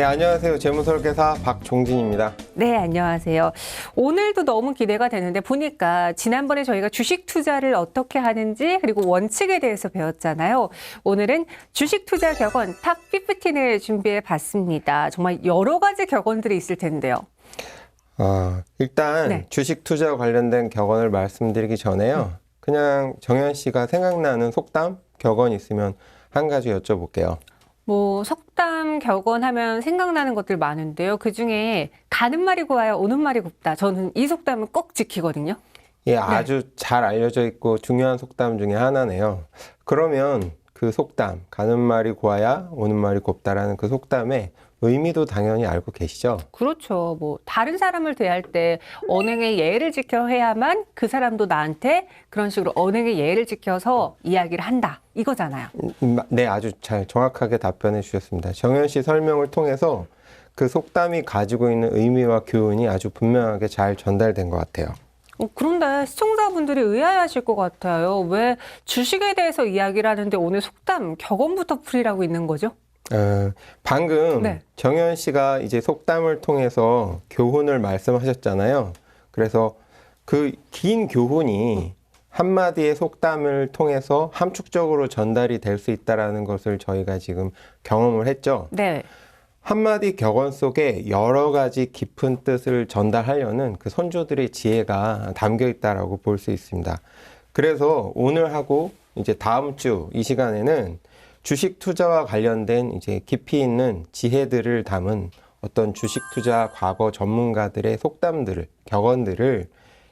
네, 안녕하세요. 재무설계사 박종진입니다. 네, 안녕하세요. 오늘도 너무 기대가 되는데 보니까 지난번에 저희가 주식 투자를 어떻게 하는지 그리고 원칙에 대해서 배웠잖아요. 오늘은 주식 투자 격언 탑 15을 준비해 봤습니다. 정말 여러 가지 격언들이 있을 텐데요. 일단 네. 주식 투자와 관련된 격언을 말씀드리기 전에요. 그냥 정현 씨가 생각나는 속담, 격언 있으면 한 가지 여쭤볼게요. 뭐 속담 격언 하면 생각나는 것들 많은데요. 그중에 가는 말이 고와야 오는 말이 곱다. 저는 이 속담을 꼭 지키거든요. 예, 아주 잘 알려져 있고 중요한 속담 중에 하나네요. 그러면 그 속담, 가는 말이 고와야 오는 말이 곱다라는 그 속담의 의미도 당연히 알고 계시죠? 그렇죠. 뭐 다른 사람을 대할 때 언행의 예를 지켜 해야만 그 사람도 나한테 그런 식으로 언행의 예를 지켜서 이야기를 한다. 이거잖아요. 네, 아주 잘 정확하게 답변해 주셨습니다. 정현 씨 설명을 통해서 그 속담이 가지고 있는 의미와 교훈이 아주 분명하게 잘 전달된 것 같아요. 그런데 시청자분들이 의아해하실 것 같아요. 왜 주식에 대해서 이야기를 하는데 오늘 속담, 격언부터 풀이라고 있는 거죠? 방금 네. 정현 씨가 이제 속담을 통해서 교훈을 말씀하셨잖아요. 그래서 그 긴 교훈이 한마디의 속담을 통해서 함축적으로 전달이 될 수 있다는 것을 저희가 지금 경험을 했죠. 네. 한마디 격언 속에 여러 가지 깊은 뜻을 전달하려는 그 선조들의 지혜가 담겨 있다라고 볼 수 있습니다. 그래서 오늘 하고 이제 다음 주 이 시간에는 주식 투자와 관련된 이제 깊이 있는 지혜들을 담은 어떤 주식 투자 과거 전문가들의 속담들을, 격언들을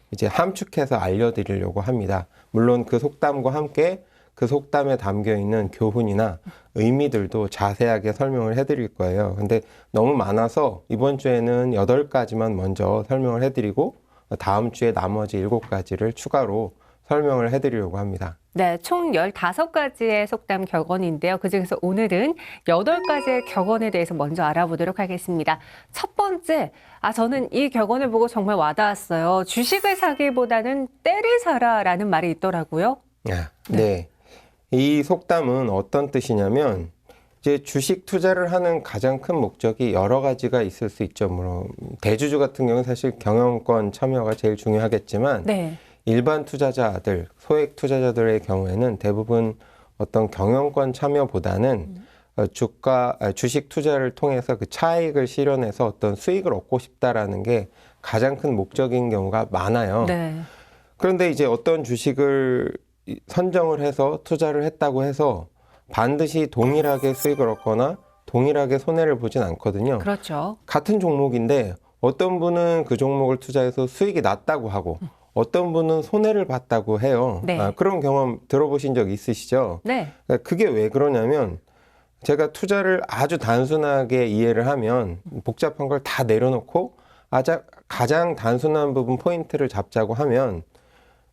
이제 함축해서 알려드리려고 합니다. 물론 그 속담과 함께 그 속담에 담겨 있는 교훈이나 의미들도 자세하게 설명을 해드릴 거예요. 근데 너무 많아서 이번 주에는 8가지만 먼저 설명을 해드리고 다음 주에 나머지 7가지를 추가로 설명을 해드리려고 합니다. 네, 총 15가지의 속담 격언인데요. 그중에서 오늘은 8가지의 격언에 대해서 먼저 알아보도록 하겠습니다. 첫 번째, 저는 이 격언을 보고 정말 와닿았어요. 주식을 사기보다는 때를 사라라는 말이 있더라고요. 네. 이 속담은 어떤 뜻이냐면 이제 주식 투자를 하는 가장 큰 목적이 여러 가지가 있을 수 있죠. 뭐 대주주 같은 경우는 사실 경영권 참여가 제일 중요하겠지만 네. 일반 투자자들, 소액 투자자들의 경우에는 대부분 어떤 경영권 참여보다는 주식 투자를 통해서 그 차익을 실현해서 어떤 수익을 얻고 싶다라는 게 가장 큰 목적인 경우가 많아요. 네. 그런데 이제 어떤 주식을 선정을 해서 투자를 했다고 해서 반드시 동일하게 수익을 얻거나 동일하게 손해를 보진 않거든요. 그렇죠. 같은 종목인데 어떤 분은 그 종목을 투자해서 수익이 났다고 하고 어떤 분은 손해를 봤다고 해요. 네. 그런 경험 들어보신 적 있으시죠? 네. 그게 왜 그러냐면 제가 투자를 아주 단순하게 이해를 하면 복잡한 걸 다 내려놓고 가장 단순한 부분 포인트를 잡자고 하면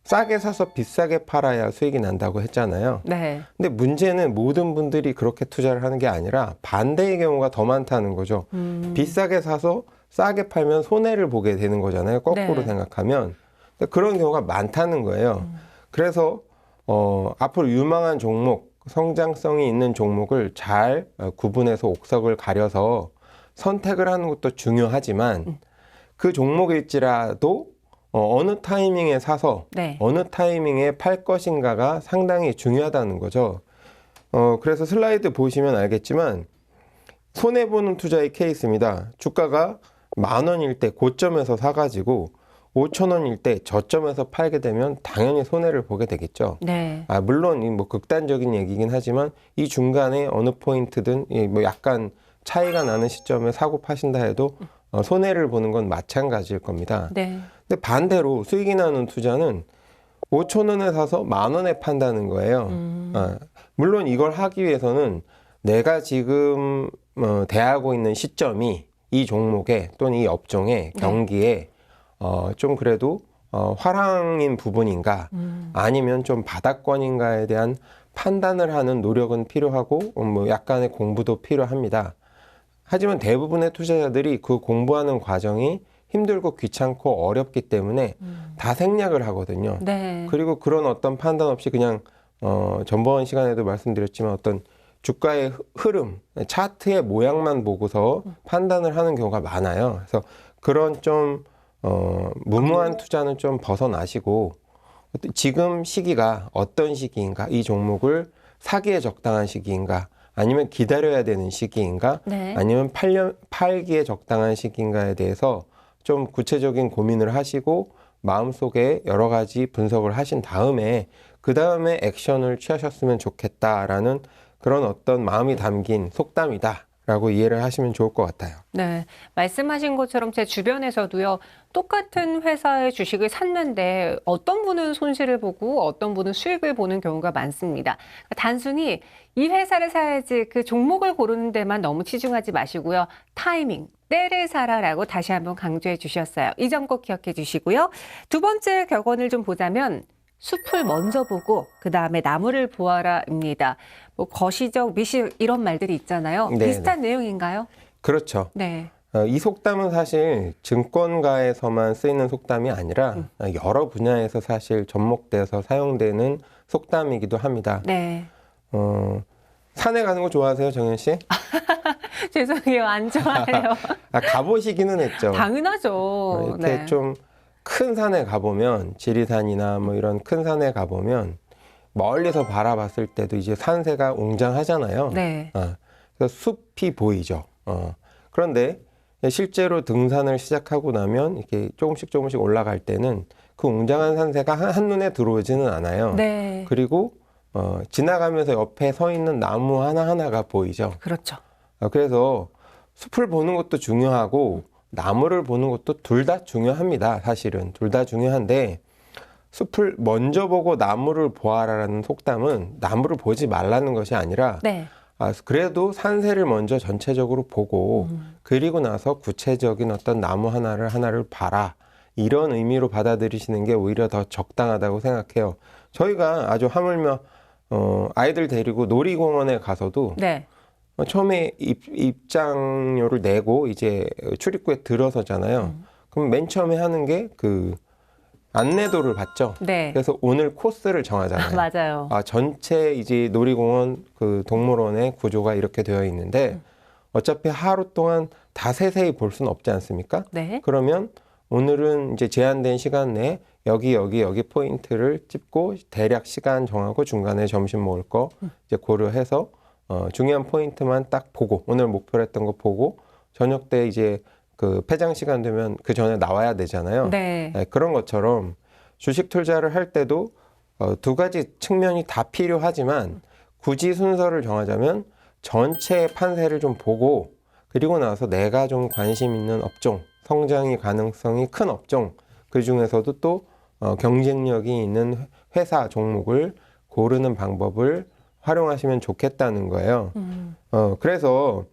싸게 사서 비싸게 팔아야 수익이 난다고 했잖아요. 네. 근데 문제는 모든 분들이 그렇게 투자를 하는 게 아니라 반대의 경우가 더 많다는 거죠. 비싸게 사서 싸게 팔면 손해를 보게 되는 거잖아요. 거꾸로 네. 생각하면. 그런 경우가 많다는 거예요. 그래서 앞으로 유망한 종목, 성장성이 있는 종목을 잘 구분해서 옥석을 가려서 선택을 하는 것도 중요하지만 그 종목일지라도 어느 타이밍에 사서 네. 어느 타이밍에 팔 것인가가 상당히 중요하다는 거죠. 그래서 슬라이드 보시면 알겠지만 손해보는 투자의 케이스입니다. 주가가 10,000원일 때 고점에서 사가지고 5,000원일 때 저점에서 팔게 되면 당연히 손해를 보게 되겠죠. 네. 물론 뭐 극단적인 얘기긴 하지만 이 중간에 어느 포인트든 뭐 약간 차이가 나는 시점에 사고 파신다 해도 손해를 보는 건 마찬가지일 겁니다. 네. 근데 반대로 수익이 나는 투자는 5,000원에 사서 10,000원에 판다는 거예요. 물론 이걸 하기 위해서는 내가 지금 대하고 있는 시점이 이 종목에 또는 이 업종의 경기에 좀 그래도 화랑인 부분인가 아니면 좀 바닥권인가에 대한 판단을 하는 노력은 필요하고 뭐 약간의 공부도 필요합니다. 하지만 대부분의 투자자들이 그 공부하는 과정이 힘들고 귀찮고 어렵기 때문에 다 생략을 하거든요. 네. 그리고 그런 어떤 판단 없이 그냥 전번 시간에도 말씀드렸지만 어떤 주가의 흐름, 차트의 모양만 보고서 판단을 하는 경우가 많아요. 그래서 그런 좀 무모한 투자는 좀 벗어나시고 지금 시기가 어떤 시기인가, 이 종목을 사기에 적당한 시기인가, 아니면 기다려야 되는 시기인가, 네. 아니면 팔기에 적당한 시기인가에 대해서 좀 구체적인 고민을 하시고 마음속에 여러 가지 분석을 하신 다음에 그 다음에 액션을 취하셨으면 좋겠다라는 그런 어떤 마음이 담긴 속담이다라고 이해를 하시면 좋을 것 같아요. 네, 말씀하신 것처럼 제 주변에서도요, 똑같은 회사의 주식을 샀는데 어떤 분은 손실을 보고 어떤 분은 수익을 보는 경우가 많습니다. 단순히 이 회사를 사야지 그 종목을 고르는 데만 너무 치중하지 마시고요. 타이밍, 때를 사라라고 다시 한번 강조해 주셨어요. 이 점 꼭 기억해 주시고요. 두 번째 격언을 좀 보자면 숲을 먼저 보고 그 다음에 나무를 보아라입니다. 뭐 거시적, 미시 이런 말들이 있잖아요. 네, 비슷한 내용인가요? 그렇죠. 네. 이 속담은 사실 증권가에서만 쓰이는 속담이 아니라 여러 분야에서 사실 접목돼서 사용되는 속담이기도 합니다. 네. 산에 가는 거 좋아하세요, 정현 씨? 죄송해요. 안 좋아해요. 가보시기는 했죠. 당연하죠. 이렇게 네. 좀 큰 산에 가보면, 지리산이나 뭐 이런 큰 산에 가보면 멀리서 바라봤을 때도 이제 산세가 웅장하잖아요. 네. 그래서 숲이 보이죠. 그런데 실제로 등산을 시작하고 나면 이렇게 조금씩 올라갈 때는 그 웅장한 산세가 한눈에 들어오지는 않아요. 네. 그리고 지나가면서 옆에 서 있는 나무 하나하나가 보이죠. 그렇죠. 그래서 숲을 보는 것도 중요하고 나무를 보는 것도 둘 다 중요합니다. 사실은 둘 다 중요한데 숲을 먼저 보고 나무를 보아라라는 속담은 나무를 보지 말라는 것이 아니라 네. 그래도 산세를 먼저 전체적으로 보고 그리고 나서 구체적인 어떤 나무 하나를 봐라. 이런 의미로 받아들이시는 게 오히려 더 적당하다고 생각해요. 저희가 아주 하물며 아이들 데리고 놀이공원에 가서도 네. 처음에 입장료를 내고 이제 출입구에 들어서잖아요. 그럼 맨 처음에 하는 게 그 안내도를 받죠. 네. 그래서 오늘 코스를 정하잖아요. 맞아요. 전체 이제 놀이공원 그 동물원의 구조가 이렇게 되어 있는데 어차피 하루 동안 다 세세히 볼 수는 없지 않습니까? 네. 그러면 오늘은 이제 제한된 시간 내에 여기 포인트를 찝고 대략 시간 정하고 중간에 점심 먹을 거 이제 고려해서 중요한 포인트만 딱 보고 오늘 목표로 했던 거 보고 저녁 때 이제 그 폐장 시간 되면 그 전에 나와야 되잖아요. 네. 그런 것처럼 주식 투자를 할 때도 두 가지 측면이 다 필요하지만 굳이 순서를 정하자면 전체 판세를 좀 보고 그리고 나서 내가 좀 관심 있는 업종, 성장이 가능성이 큰 업종, 그 중에서도 또 경쟁력이 있는 회사 종목을 고르는 방법을 활용하시면 좋겠다는 거예요. 그래서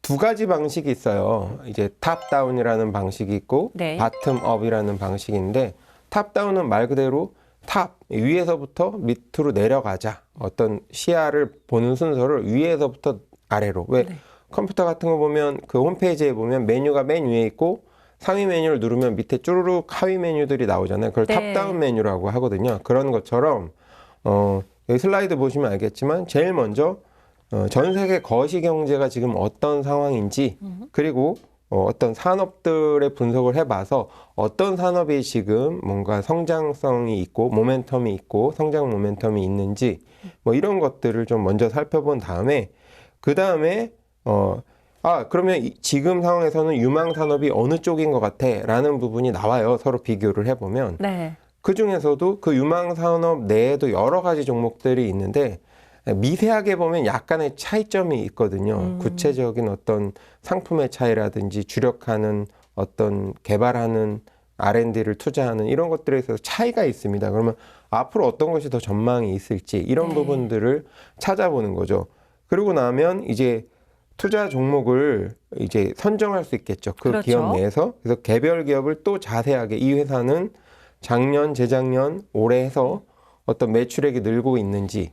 두 가지 방식이 있어요. 이제 탑다운이라는 방식이 있고 네. 바텀업이라는 방식인데 탑다운은 말 그대로 탑 위에서부터 밑으로 내려가자. 어떤 시야를 보는 순서를 위에서부터 아래로. 왜 네. 컴퓨터 같은 거 보면 그 홈페이지에 보면 메뉴가 맨 위에 있고 상위 메뉴를 누르면 밑에 쭈루룩 하위 메뉴들이 나오잖아요. 그걸 네. 탑다운 메뉴라고 하거든요. 그런 것처럼 여기 슬라이드 보시면 알겠지만 제일 먼저 전 세계 거시 경제가 지금 어떤 상황인지 그리고 어떤 산업들의 분석을 해봐서 어떤 산업이 지금 뭔가 성장성이 있고 모멘텀이 있고 성장 모멘텀이 있는지 뭐 이런 것들을 좀 먼저 살펴본 다음에 그 다음에 그러면 지금 상황에서는 유망 산업이 어느 쪽인 것 같아 라는 부분이 나와요. 서로 비교를 해보면. 네. 그 중에서도 그 유망 산업 내에도 여러 가지 종목들이 있는데 미세하게 보면 약간의 차이점이 있거든요. 구체적인 어떤 상품의 차이라든지 주력하는 어떤 개발하는 R&D를 투자하는 이런 것들에 있어서 차이가 있습니다. 그러면 앞으로 어떤 것이 더 전망이 있을지 이런 네. 부분들을 찾아보는 거죠. 그러고 나면 이제 투자 종목을 이제 선정할 수 있겠죠. 그 그렇죠. 기업 내에서. 그래서 개별 기업을 또 자세하게 이 회사는 작년, 재작년, 올해 해서 어떤 매출액이 늘고 있는지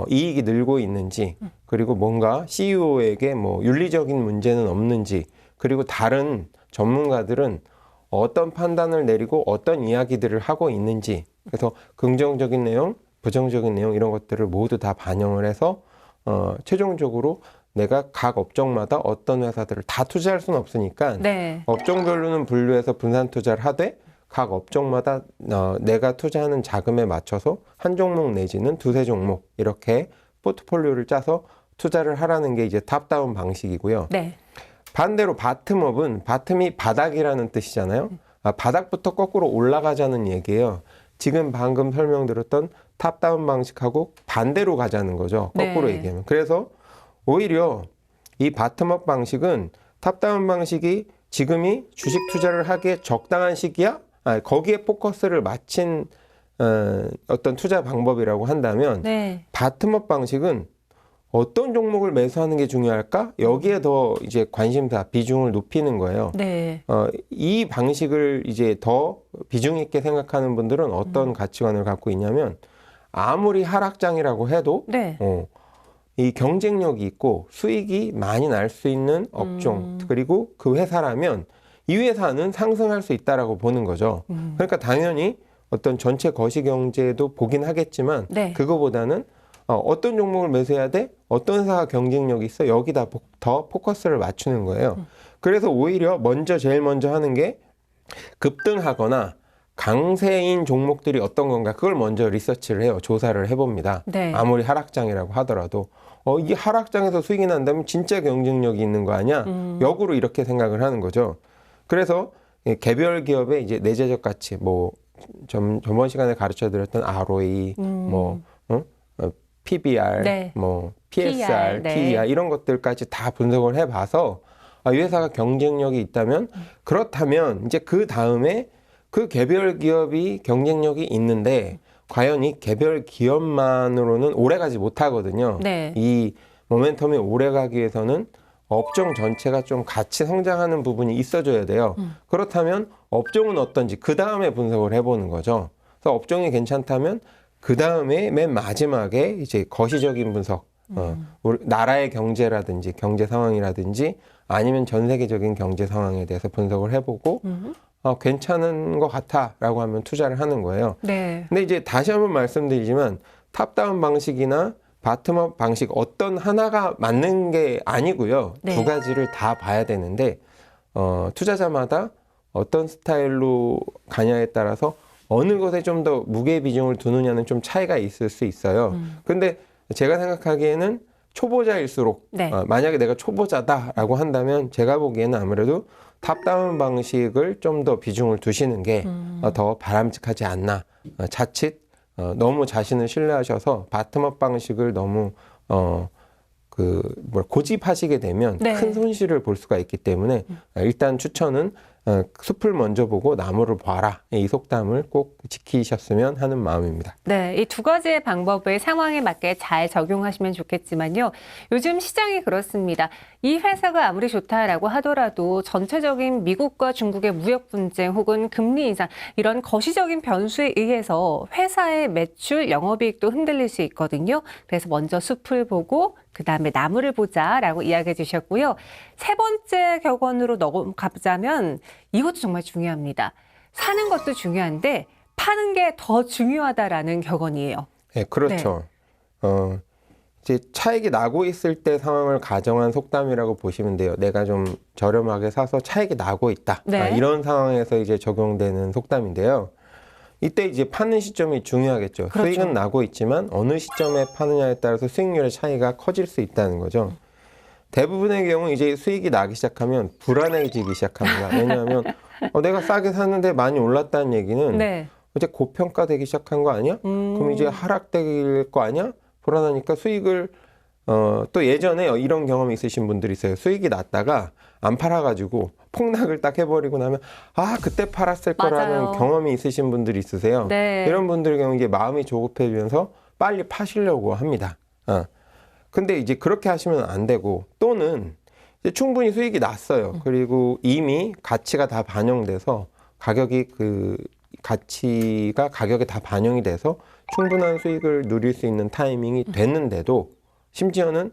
이익이 늘고 있는지 그리고 뭔가 CEO에게 뭐 윤리적인 문제는 없는지 그리고 다른 전문가들은 어떤 판단을 내리고 어떤 이야기들을 하고 있는지 그래서 긍정적인 내용, 부정적인 내용 이런 것들을 모두 다 반영을 해서 최종적으로 내가 각 업종마다 어떤 회사들을 다 투자할 수는 없으니까 네. 업종별로는 분류해서 분산 투자를 하되 각 업종마다 내가 투자하는 자금에 맞춰서 한 종목 내지는 두세 종목 이렇게 포트폴리오를 짜서 투자를 하라는 게 이제 탑다운 방식이고요. 네. 반대로 바텀업은 바텀이 바닥이라는 뜻이잖아요. 바닥부터 거꾸로 올라가자는 얘기예요. 지금 방금 설명드렸던 탑다운 방식하고 반대로 가자는 거죠. 거꾸로 네. 얘기하면. 그래서 오히려 이 바텀업 방식은 탑다운 방식이 지금이 주식 투자를 하기에 적당한 시기야? 거기에 포커스를 맞춘 어떤 투자 방법이라고 한다면 네. 바텀업 방식은 어떤 종목을 매수하는 게 중요할까? 여기에 더 이제 관심사, 비중을 높이는 거예요. 네. 이 방식을 이제 더 비중 있게 생각하는 분들은 어떤 가치관을 갖고 있냐면 아무리 하락장이라고 해도 네. 이 경쟁력이 있고 수익이 많이 날 수 있는 업종 그리고 그 회사라면 이 회사는 상승할 수 있다라고 보는 거죠. 그러니까 당연히 어떤 전체 거시경제도 보긴 하겠지만 네. 그거보다는 어떤 종목을 매수해야 돼? 어떤 회사가 경쟁력이 있어? 여기다 더 포커스를 맞추는 거예요. 그래서 오히려 제일 먼저 하는 게 급등하거나 강세인 종목들이 어떤 건가 그걸 먼저 리서치를 해요. 조사를 해봅니다. 네. 아무리 하락장이라고 하더라도 이 하락장에서 수익이 난다면 진짜 경쟁력이 있는 거 아니야? 역으로 이렇게 생각을 하는 거죠. 그래서 개별 기업의 이제 내재적 가치, 저번 시간에 가르쳐드렸던 ROE, PBR, 네. PSR, 네. PER 이런 것들까지 다 분석을 해봐서 이 회사가 경쟁력이 있다면 그렇다면 이제 그 다음에 그 개별 기업이 경쟁력이 있는데 과연 이 개별 기업만으로는 오래가지 못하거든요. 네. 이 모멘텀이 오래가기 위해서는 업종 전체가 좀 같이 성장하는 부분이 있어줘야 돼요. 그렇다면 업종은 어떤지 그 다음에 분석을 해보는 거죠. 그래서 업종이 괜찮다면 그 다음에 맨 마지막에 이제 거시적인 분석, 우리 나라의 경제라든지 경제 상황이라든지 아니면 전 세계적인 경제 상황에 대해서 분석을 해보고 괜찮은 것 같아라고 하면 투자를 하는 거예요. 네. 근데 이제 다시 한번 말씀드리지만 탑다운 방식이나 바텀업 방식 어떤 하나가 맞는 게 아니고요. 네. 두 가지를 다 봐야 되는데 투자자마다 어떤 스타일로 가냐에 따라서 어느 것에 좀 더 무게 비중을 두느냐는 좀 차이가 있을 수 있어요. 근데 제가 생각하기에는 초보자일수록 네. 만약에 내가 초보자다라고 한다면 제가 보기에는 아무래도 탑다운 방식을 좀 더 비중을 두시는 게 더 바람직하지 않나. 자칫 너무 자신을 신뢰하셔서 바텀업 방식을 너무 고집하시게 되면 네. 큰 손실을 볼 수가 있기 때문에 일단 추천은 숲을 먼저 보고 나무를 봐라. 이 속담을 꼭 지키셨으면 하는 마음입니다. 네, 이 두 가지의 방법을 상황에 맞게 잘 적용하시면 좋겠지만요. 요즘 시장이 그렇습니다. 이 회사가 아무리 좋다라고 하더라도 전체적인 미국과 중국의 무역 분쟁 혹은 금리 인상 이런 거시적인 변수에 의해서 회사의 매출, 영업이익도 흔들릴 수 있거든요. 그래서 먼저 숲을 보고 그다음에 나무를 보자라고 이야기해 주셨고요. 세 번째 격언으로 넘어가자면 이것도 정말 중요합니다. 사는 것도 중요한데 파는 게 더 중요하다라는 격언이에요. 네, 그렇죠. 이제 차익이 나고 있을 때 상황을 가정한 속담이라고 보시면 돼요. 내가 좀 저렴하게 사서 차익이 나고 있다. 네. 이런 상황에서 이제 적용되는 속담인데요. 이때 이제 파는 시점이 중요하겠죠. 그렇죠. 수익은 나고 있지만 어느 시점에 파느냐에 따라서 수익률의 차이가 커질 수 있다는 거죠. 대부분의 경우 이제 수익이 나기 시작하면 불안해지기 시작합니다. 왜냐하면 내가 싸게 샀는데 많이 올랐다는 얘기는 네. 이제 고평가되기 시작한 거 아니야? 그럼 이제 하락될 거 아니야? 불안하니까 수익을 또 예전에 이런 경험이 있으신 분들이 있어요. 수익이 났다가 안 팔아가지고 폭락을 딱 해버리고 나면 그때 팔았을 거라는 맞아요. 경험이 있으신 분들이 있으세요. 네. 이런 분들의 경우 이제 마음이 조급해지면서 빨리 파시려고 합니다. 근데 이제 그렇게 하시면 안 되고 또는 이제 충분히 수익이 났어요. 그리고 이미 가치가 다 반영돼서 가치가 가격에 다 반영이 돼서 충분한 수익을 누릴 수 있는 타이밍이 됐는데도 심지어는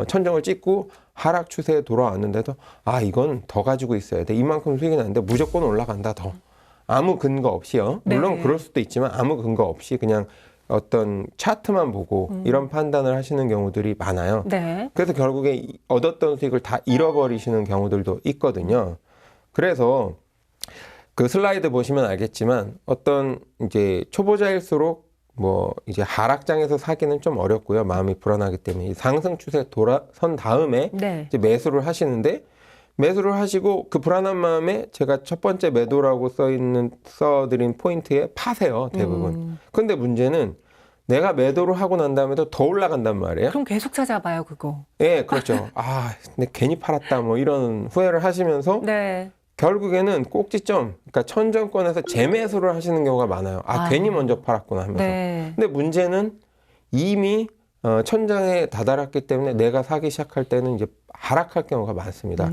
천정을 찍고 하락 추세에 돌아왔는데도 이건 더 가지고 있어야 돼. 이만큼 수익이 났는데 무조건 올라간다 더. 아무 근거 없이요. 물론 네. 그럴 수도 있지만 아무 근거 없이 그냥 어떤 차트만 보고 이런 판단을 하시는 경우들이 많아요. 네. 그래서 결국에 얻었던 수익을 다 잃어버리시는 경우들도 있거든요. 그래서 그 슬라이드 보시면 알겠지만 어떤 이제 초보자일수록 뭐 이제 하락장에서 사기는 좀 어렵고요. 마음이 불안하기 때문에 상승 추세 돌아선 다음에 네. 이제 매수를 하시는데 매수를 하시고 그 불안한 마음에 제가 첫 번째 매도라고 써드린 포인트에 파세요. 대부분. 근데 문제는 내가 매도를 하고 난 다음에도 더 올라간단 말이에요. 그럼 계속 찾아봐요, 그거. 예, 그렇죠. 아, 근데 괜히 팔았다 뭐 이런 후회를 하시면서 네. 결국에는 꼭지점, 그러니까 천정권에서 재매수를 하시는 경우가 많아요. 아, 괜히 먼저 팔았구나 하면서. 네. 근데 문제는 이미 천장에 다다랐기 때문에 내가 사기 시작할 때는 이제 하락할 경우가 많습니다.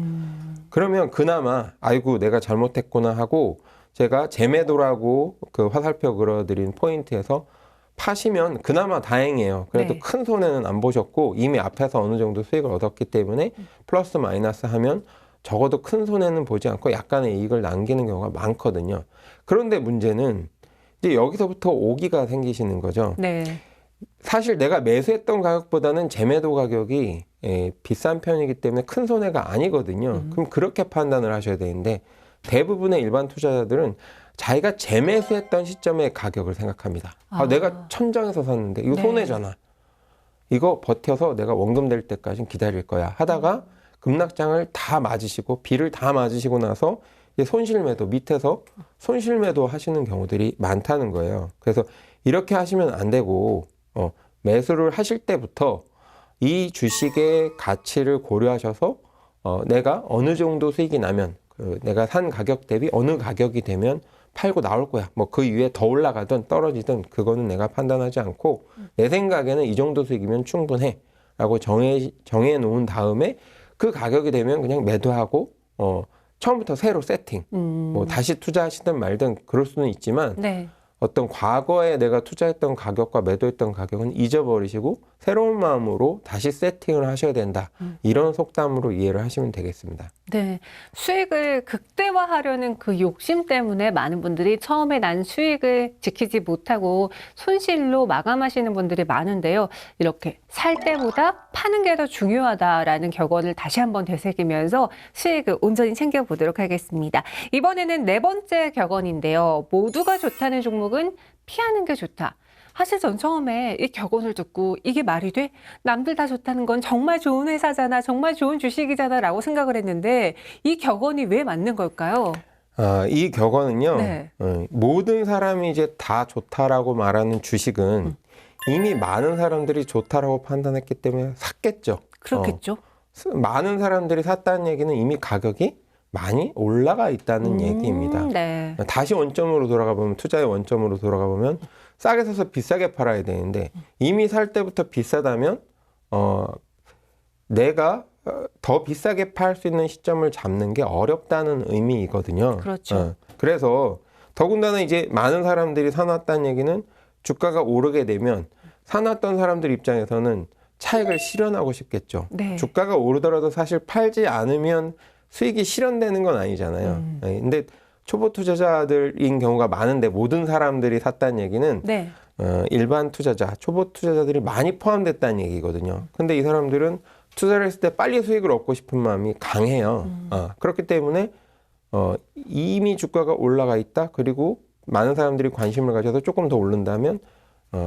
그러면 그나마 아이고 내가 잘못했구나 하고 제가 재매도라고 그 화살표 그려드린 포인트에서 파시면 그나마 다행이에요. 그래도 네. 큰 손해는 안 보셨고 이미 앞에서 어느 정도 수익을 얻었기 때문에 플러스 마이너스 하면 적어도 큰 손해는 보지 않고 약간의 이익을 남기는 경우가 많거든요. 그런데 문제는 이제 여기서부터 오기가 생기시는 거죠. 네. 사실 내가 매수했던 가격보다는 재매도 가격이 비싼 편이기 때문에 큰 손해가 아니거든요. 그럼 그렇게 판단을 하셔야 되는데 대부분의 일반 투자자들은 자기가 재매수했던 시점의 가격을 생각합니다. 아, 내가 천장에서 샀는데 이거 네. 손해잖아. 이거 버텨서 내가 원금 될 때까지는 기다릴 거야 하다가 급락장을 다 맞으시고 비를 다 맞으시고 나서 이제 손실매도 밑에서 손실매도 하시는 경우들이 많다는 거예요. 그래서 이렇게 하시면 안 되고 매수를 하실 때부터 이 주식의 가치를 고려하셔서 내가 어느 정도 수익이 나면 내가 산 가격 대비 어느 가격이 되면 팔고 나올 거야. 뭐 그 이후에 더 올라가든 떨어지든 그거는 내가 판단하지 않고 내 생각에는 이 정도 수익이면 충분해 라고 정해 놓은 다음에 그 가격이 되면 그냥 매도하고 처음부터 새로 세팅 뭐 다시 투자하시든 말든 그럴 수는 있지만 네. 어떤 과거에 내가 투자했던 가격과 매도했던 가격은 잊어버리시고 새로운 마음으로 다시 세팅을 하셔야 된다. 이런 속담으로 이해를 하시면 되겠습니다. 네. 수익을 극대화하려는 그 욕심 때문에 많은 분들이 처음에 난 수익을 지키지 못하고 손실로 마감하시는 분들이 많은데요. 이렇게 살 때보다 파는 게 더 중요하다라는 격언을 다시 한번 되새기면서 수익을 온전히 챙겨보도록 하겠습니다. 이번에는 네 번째 격언인데요. 모두가 좋다는 종목은 피하는 게 좋다. 사실 전 처음에 이 격언을 듣고 이게 말이 돼? 남들 다 좋다는 건 정말 좋은 회사잖아, 정말 좋은 주식이잖아 라고 생각을 했는데 이 격언이 왜 맞는 걸까요? 이 격언은요. 네. 모든 사람이 이제 다 좋다라고 말하는 주식은 이미 많은 사람들이 좋다라고 판단했기 때문에 샀겠죠. 그렇겠죠. 많은 사람들이 샀다는 얘기는 이미 가격이 많이 올라가 있다는 얘기입니다. 네. 다시 원점으로 돌아가 보면 투자의 원점으로 돌아가 보면 싸게 사서 비싸게 팔아야 되는데 이미 살 때부터 비싸다면 내가 더 비싸게 팔 수 있는 시점을 잡는 게 어렵다는 의미이거든요. 그렇죠. 그래서 더군다나 이제 많은 사람들이 사놨다는 얘기는 주가가 오르게 되면 사놨던 사람들 입장에서는 차익을 실현하고 싶겠죠. 네. 주가가 오르더라도 사실 팔지 않으면 수익이 실현되는 건 아니잖아요. 근데 초보 투자자들인 경우가 많은데 모든 사람들이 샀다는 얘기는 네. 일반 투자자, 초보 투자자들이 많이 포함됐다는 얘기거든요. 근데 이 사람들은 투자를 했을 때 빨리 수익을 얻고 싶은 마음이 강해요. 그렇기 때문에 이미 주가가 올라가 있다. 그리고 많은 사람들이 관심을 가져서 조금 더 오른다면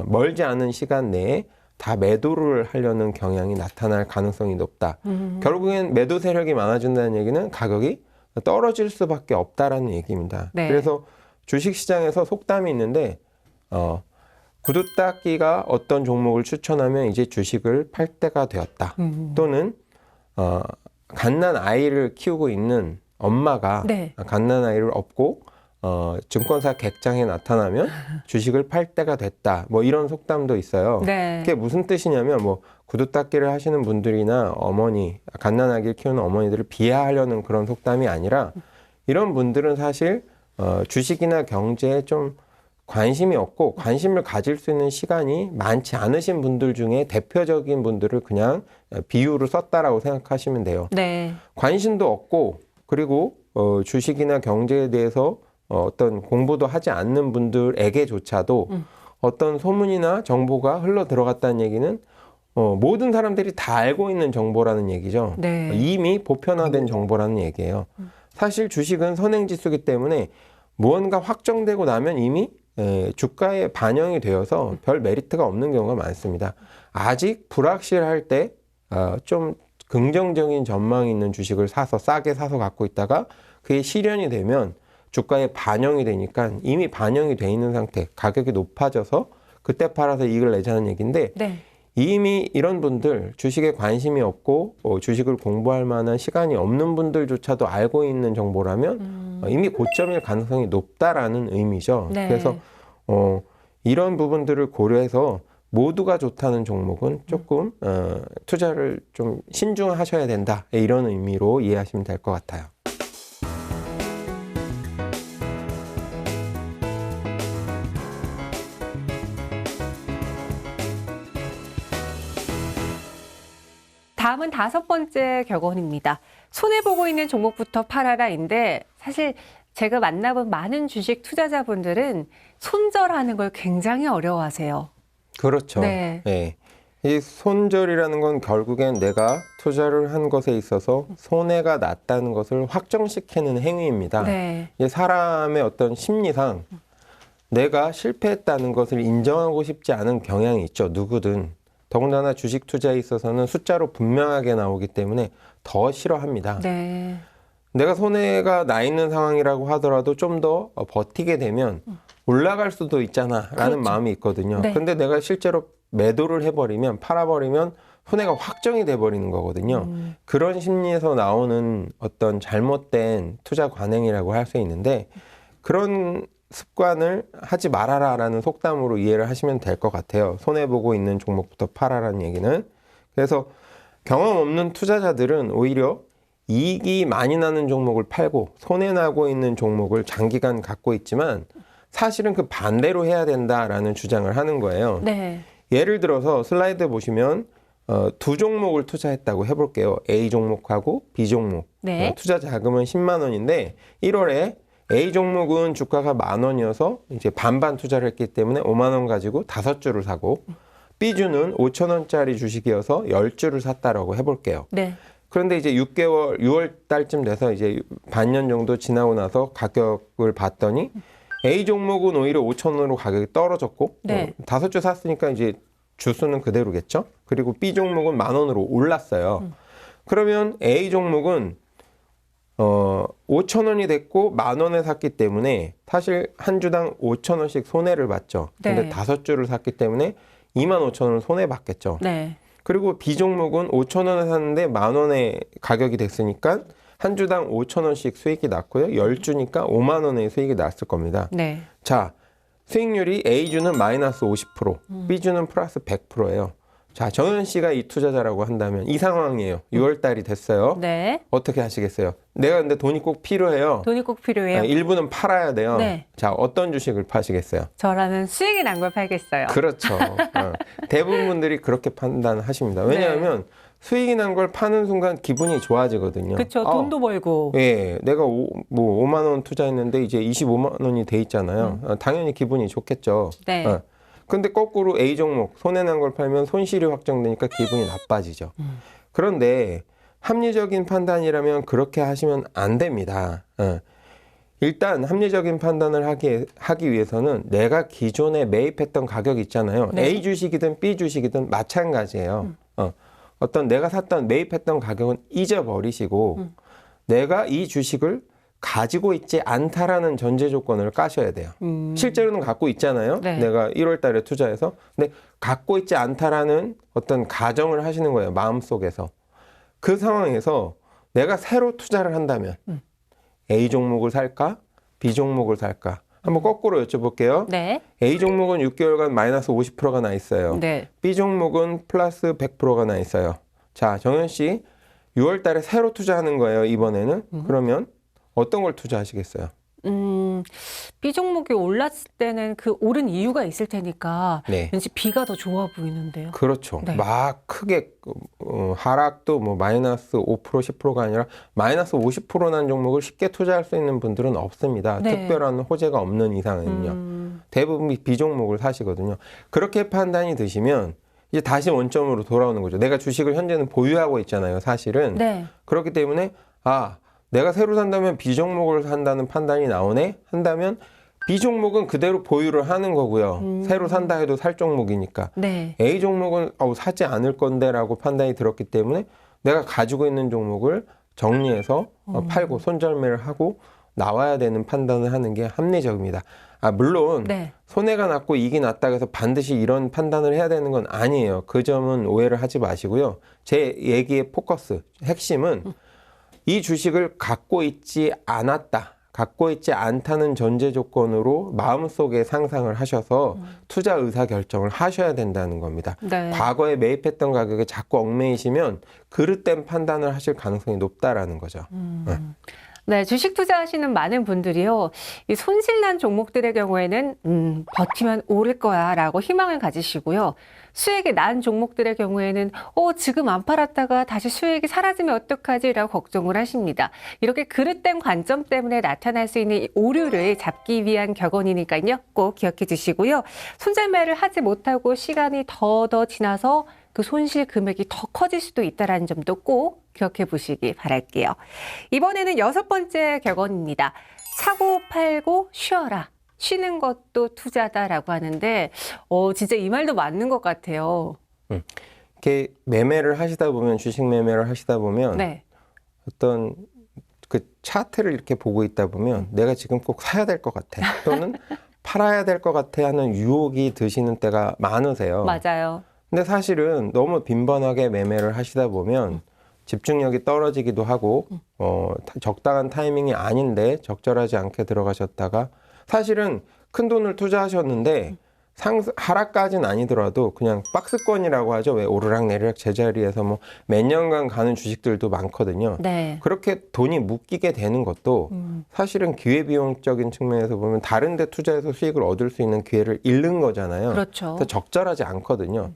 멀지 않은 시간 내에 다 매도를 하려는 경향이 나타날 가능성이 높다. 결국엔 매도 세력이 많아진다는 얘기는 가격이 떨어질 수밖에 없다라는 얘기입니다. 네. 그래서 주식시장에서 속담이 있는데 구두 닦기가 어떤 종목을 추천하면 이제 주식을 팔 때가 되었다. 또는 갓난 아이를 키우고 있는 엄마가 네. 갓난 아이를 업고 증권사 객장에 나타나면 주식을 팔 때가 됐다. 뭐 이런 속담도 있어요. 네. 그게 무슨 뜻이냐면 뭐 구두 닦기를 하시는 분들이나 어머니, 갓난아기를 키우는 어머니들을 비하하려는 그런 속담이 아니라 이런 분들은 사실 주식이나 경제에 좀 관심이 없고 관심을 가질 수 있는 시간이 많지 않으신 분들 중에 대표적인 분들을 그냥 비유로 썼다라고 생각하시면 돼요. 네. 관심도 없고 그리고 주식이나 경제에 대해서 어떤 공부도 하지 않는 분들에게조차도 어떤 소문이나 정보가 흘러 들어갔다는 얘기는 모든 사람들이 다 알고 있는 정보라는 얘기죠. 네. 이미 보편화된 정보라는 얘기예요. 사실 주식은 선행지수이기 때문에 무언가 확정되고 나면 이미 주가에 반영이 되어서 별 메리트가 없는 경우가 많습니다. 아직 불확실할 때 좀 긍정적인 전망이 있는 주식을 싸게 사서 갖고 있다가 그게 실현이 되면 주가에 반영이 되니까 이미 반영이 돼 있는 상태, 가격이 높아져서 그때 팔아서 이익을 내자는 얘기인데 네. 이미 이런 분들, 주식에 관심이 없고 주식을 공부할 만한 시간이 없는 분들조차도 알고 있는 정보라면 이미 고점일 가능성이 높다라는 의미죠. 네. 그래서 이런 부분들을 고려해서 모두가 좋다는 종목은 조금 투자를 좀 신중하셔야 된다, 이런 의미로 이해하시면 될 것 같아요. 다음은 5번째 격언입니다. 손해보고 있는 종목부터 팔아라인데 사실 제가 만나본 많은 주식 투자자분들은 손절하는 걸 굉장히 어려워하세요. 그렇죠. 네. 네. 이 손절이라는 건 결국엔 내가 투자를 한 것에 있어서 손해가 났다는 것을 확정시키는 행위입니다. 네. 이 사람의 어떤 심리상 내가 실패했다는 것을 인정하고 싶지 않은 경향이 있죠. 누구든. 더군다나 주식 투자에 있어서는 숫자로 분명하게 나오기 때문에 더 싫어합니다. 네. 내가 손해가 나 있는 상황이라고 하더라도 좀 더 버티게 되면 올라갈 수도 있잖아 라는 그렇죠. 마음이 있거든요. 네. 근데 내가 실제로 매도를 해버리면, 팔아버리면 손해가 확정이 돼버리는 거거든요. 그런 심리에서 나오는 어떤 잘못된 투자 관행이라고 할 수 있는데, 그런 습관을 하지 말아라 라는 속담으로 이해를 하시면 될 것 같아요. 손해보고 있는 종목부터 팔아라는 얘기는. 그래서 경험 없는 투자자들은 오히려 이익이 많이 나는 종목을 팔고 손해나고 있는 종목을 장기간 갖고 있지만 사실은 그 반대로 해야 된다라는 주장을 하는 거예요. 네. 예를 들어서 슬라이드 보시면 두 종목을 투자했다고 해볼게요. A 종목하고 B 종목. 네. 투자 자금은 10만 원인데 1월에 A 종목은 주가가 10,000원이어서 이제 반반 투자를 했기 때문에 5만 원 가지고 5주를 사고, B주는 5,000원짜리 주식이어서 10주를 샀다라고 해볼게요. 네. 그런데 이제 6월 달쯤 돼서 이제 반년 정도 지나고 나서 가격을 봤더니 A 종목은 오히려 5,000원으로 가격이 떨어졌고, 네. 5주 샀으니까 이제 주수는 그대로겠죠. 그리고 B 종목은 10,000원으로 올랐어요. 그러면 A 종목은 5,000원이 됐고 10,000원에 샀기 때문에 사실 한 주당 5,000원씩 손해를 봤죠. 근데 네. 5주를 샀기 때문에 25,000원 손해 봤겠죠. 네. 그리고 B 종목은 5,000원에 샀는데 10,000원의 가격이 됐으니까 한 주당 5,000원씩 수익이 났고요. 10주니까 5만 원의 수익이 났을 겁니다. 네. 자, 수익률이 A주는 마이너스 50%, B주는 플러스 100%예요. 자, 정현 씨가 이 투자자라고 한다면 이 상황이에요. 6월 달이 됐어요. 네. 어떻게 하시겠어요? 내가 근데 돈이 꼭 필요해요. 돈이 꼭 필요해요. 일부는 팔아야 돼요. 네. 자, 어떤 주식을 파시겠어요? 저라면 수익이 난 걸 팔겠어요. 그렇죠. 대부분 분들이 그렇게 판단하십니다. 왜냐하면 수익이 난 걸 파는 순간 기분이 좋아지거든요. 그렇죠. 돈도 벌고. 예, 내가 5만 원 투자했는데 이제 25만 원이 돼 있잖아요. 당연히 기분이 좋겠죠. 네. 근데 거꾸로 A 종목 손해난 걸 팔면 손실이 확정되니까 기분이 나빠지죠. 그런데 합리적인 판단이라면 그렇게 하시면 안 됩니다. 일단 합리적인 판단을 하기 위해서는 내가 기존에 매입했던 가격 있잖아요. 네. A 주식이든 B 주식이든 마찬가지예요. 어떤 내가 매입했던 가격은 잊어버리시고 내가 이 주식을 가지고 있지 않다라는 전제 조건을 까셔야 돼요. 실제로는 갖고 있잖아요. 네. 내가 1월 달에 투자해서. 근데 갖고 있지 않다라는 어떤 가정을 하시는 거예요. 마음속에서. 그 상황에서 내가 새로 투자를 한다면 A 종목을 살까? B 종목을 살까? 한번 거꾸로 여쭤볼게요. 네. A 종목은 6개월간 마이너스 50%가 나 있어요. 네. B 종목은 플러스 100%가 나 있어요. 자, 정현 씨 6월 달에 새로 투자하는 거예요, 이번에는. 그러면 어떤 걸 투자하시겠어요? B 종목이 올랐을 때는 그 오른 이유가 있을 테니까 네. 왠지 B가 더 좋아 보이는데요. 그렇죠. 네. 막 크게 하락도 뭐 마이너스 5% 10%가 아니라 마이너스 50% 난 종목을 쉽게 투자할 수 있는 분들은 없습니다. 네. 특별한 호재가 없는 이상은요. 대부분 B종목을 사시거든요. 그렇게 판단이 드시면 이제 다시 원점으로 돌아오는 거죠. 내가 주식을 현재는 보유하고 있잖아요, 사실은. 네. 그렇기 때문에 내가 새로 산다면 B종목을 산다는 판단이 나오네 한다면 B종목은 그대로 보유를 하는 거고요. 새로 산다 해도 살 종목이니까. 네. A종목은 사지 않을 건데 라고 판단이 들었기 때문에 내가 가지고 있는 종목을 정리해서 팔고 손절매를 하고 나와야 되는 판단을 하는 게 합리적입니다. 물론 네. 손해가 났고 이익이 났다고 해서 반드시 이런 판단을 해야 되는 건 아니에요. 그 점은 오해를 하지 마시고요. 제 얘기의 포커스, 핵심은 이 주식을 갖고 있지 않다는 전제 조건으로 마음속에 상상을 하셔서 투자 의사 결정을 하셔야 된다는 겁니다. 네. 과거에 매입했던 가격에 자꾸 얽매이시면 그릇된 판단을 하실 가능성이 높다라는 거죠. 네, 주식 투자하시는 많은 분들이요, 이 손실난 종목들의 경우에는 버티면 오를 거야라고 희망을 가지시고요. 수익이 난 종목들의 경우에는 지금 안 팔았다가 다시 수익이 사라지면 어떡하지라고 걱정을 하십니다. 이렇게 그릇된 관점 때문에 나타날 수 있는 이 오류를 잡기 위한 격언이니까요. 꼭 기억해 주시고요. 손절매를 하지 못하고 시간이 더 지나서 그 손실 금액이 더 커질 수도 있다는 점도 꼭 기억해 보시기 바랄게요. 이번에는 6번째 격언입니다. 사고 팔고 쉬어라. 쉬는 것도 투자다라고 하는데 진짜 이 말도 맞는 것 같아요. 이렇게 매매를 하시다 보면 주식 매매를 하시다 보면 네. 어떤 그 차트를 이렇게 보고 있다 보면 내가 지금 꼭 사야 될 것 같아 또는 팔아야 될 것 같아 하는 유혹이 드시는 때가 많으세요. 맞아요. 근데 사실은 너무 빈번하게 매매를 하시다 보면 집중력이 떨어지기도 하고 적당한 타이밍이 아닌데 적절하지 않게 들어가셨다가 사실은 큰 돈을 투자하셨는데 하락까지는 아니더라도 그냥 박스권이라고 하죠. 왜 오르락내리락 제자리에서 뭐 몇 년간 가는 주식들도 많거든요. 네. 그렇게 돈이 묶이게 되는 것도 사실은 기회비용적인 측면에서 보면 다른 데 투자해서 수익을 얻을 수 있는 기회를 잃는 거잖아요. 그렇죠. 그래서 적절하지 않거든요.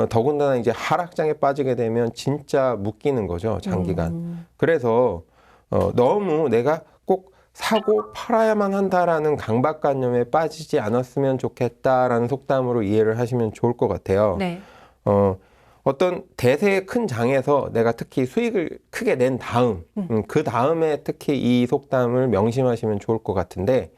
더군다나 이제 하락장에 빠지게 되면 진짜 묶이는 거죠, 장기간. 그래서 너무 내가 꼭 사고 팔아야만 한다라는 강박관념에 빠지지 않았으면 좋겠다라는 속담으로 이해를 하시면 좋을 것 같아요. 네. 어떤 대세의 큰 장에서 내가 특히 수익을 크게 낸 다음, 그 다음에 특히 이 속담을 명심하시면 좋을 것 같은데,